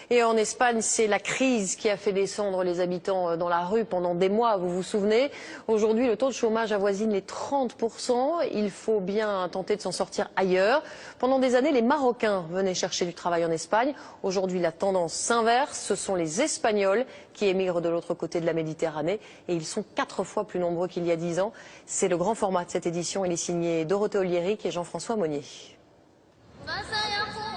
Et en Espagne, c'est la crise qui a fait descendre les habitants dans la rue pendant des mois, vous vous souvenez. Aujourd'hui, le taux de chômage avoisine les 30%. Il faut bien tenter de s'en sortir ailleurs. Pendant des années, les Marocains venaient chercher du travail en Espagne. Aujourd'hui, la tendance s'inverse. Ce sont les Espagnols qui émigrent de l'autre côté de la Méditerranée. Et ils sont 4 fois plus nombreux qu'il y a 10 ans. C'est le grand format de cette édition. Il est signé Dorothée Oliéric et Jean-François Monnier.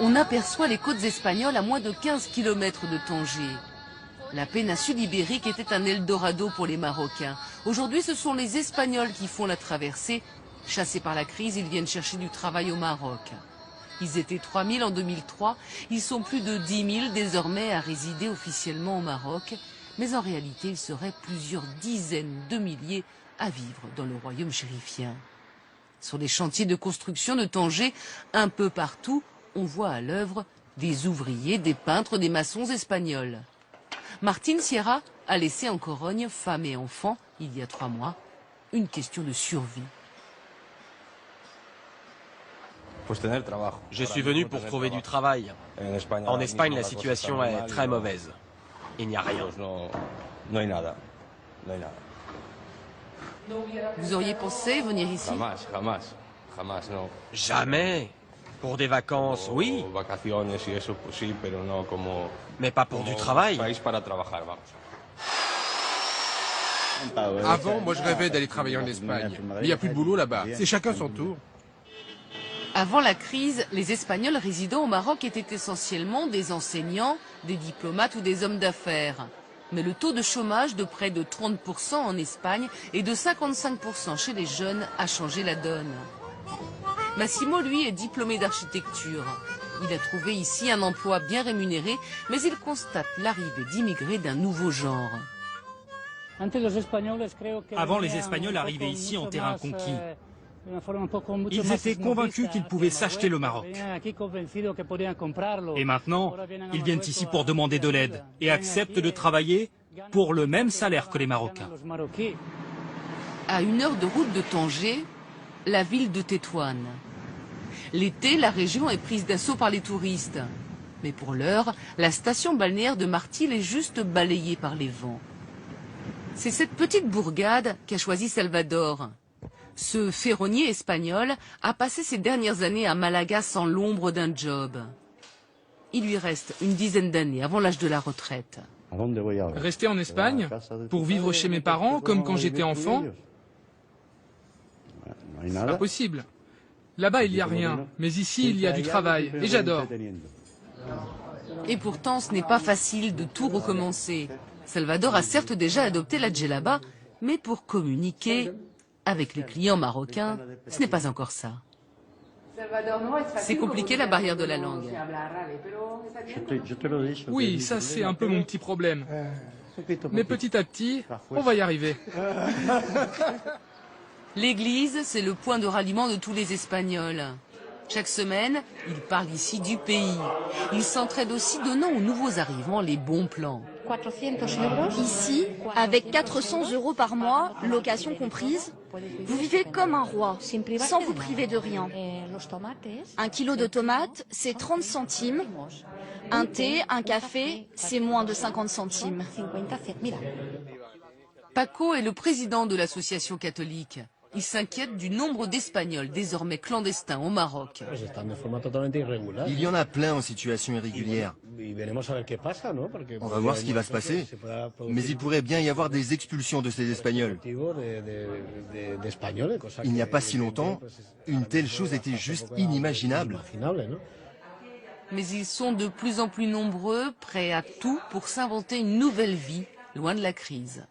On aperçoit les côtes espagnoles à moins de 15 km de Tanger. La péninsule ibérique était un Eldorado pour les Marocains. Aujourd'hui, ce sont les Espagnols qui font la traversée. Chassés par la crise, ils viennent chercher du travail au Maroc. Ils étaient 3000 en 2003. Ils sont plus de 10 000 désormais à résider officiellement au Maroc. Mais en réalité, ils seraient plusieurs dizaines de milliers à vivre dans le royaume chérifien. Sur les chantiers de construction de Tanger, un peu partout, on voit à l'œuvre des ouvriers, des peintres, des maçons espagnols. Martín Sierra a laissé en Corogne, femme et enfants, il y a 3 mois, une question de survie. Je suis venu pour trouver du travail. En Espagne, la situation est très mauvaise. Il n'y a rien. Vous auriez pensé venir ici? Jamais. Pour des vacances, oui. Mais pas pour du travail. Avant, moi je rêvais d'aller travailler en Espagne. Mais il n'y a plus de boulot là-bas. C'est chacun son tour. Avant la crise, les Espagnols résidant au Maroc étaient essentiellement des enseignants, des diplomates ou des hommes d'affaires. Mais le taux de chômage de près de 30% en Espagne et de 55% chez les jeunes a changé la donne. Massimo, lui, est diplômé d'architecture. Il a trouvé ici un emploi bien rémunéré, mais il constate l'arrivée d'immigrés d'un nouveau genre. Avant, les Espagnols arrivaient ici en terrain conquis. Ils étaient convaincus qu'ils pouvaient s'acheter le Maroc. Et maintenant, ils viennent ici pour demander de l'aide et acceptent de travailler pour le même salaire que les Marocains. À 1 heure de route de Tanger, la ville de Tétouan. L'été, la région est prise d'assaut par les touristes. Mais pour l'heure, la station balnéaire de Martil est juste balayée par les vents. C'est cette petite bourgade qu'a choisi Salvador. Ce ferronnier espagnol a passé ses dernières années à Malaga sans l'ombre d'un job. Il lui reste une dizaine d'années avant l'âge de la retraite. Rester en Espagne pour vivre chez mes parents comme quand j'étais enfant, c'est pas possible. Là-bas, il n'y a rien, mais ici, il y a du travail, et j'adore. Et pourtant, ce n'est pas facile de tout recommencer. Salvador a certes déjà adopté la djellaba, mais pour communiquer avec les clients marocains, ce n'est pas encore ça. C'est compliqué la barrière de la langue. Oui, ça c'est un peu mon petit problème. Mais petit à petit, on va y arriver. L'église, c'est le point de ralliement de tous les Espagnols. Chaque semaine, ils parlent ici du pays. Ils s'entraident aussi, donnant aux nouveaux arrivants les bons plans. Ici, avec 400 € par mois, location comprise, vous vivez comme un roi, sans vous priver de rien. 1 kilo de tomates, c'est 30 centimes. Un thé, un café, c'est moins de 50 centimes. Paco est le président de l'association catholique. Il s'inquiète du nombre d'Espagnols désormais clandestins au Maroc. Il y en a plein en situation irrégulière. On va voir ce qui va se passer. Mais il pourrait bien y avoir des expulsions de ces Espagnols. Il n'y a pas si longtemps, une telle chose était juste inimaginable. Mais ils sont de plus en plus nombreux, prêts à tout pour s'inventer une nouvelle vie, loin de la crise.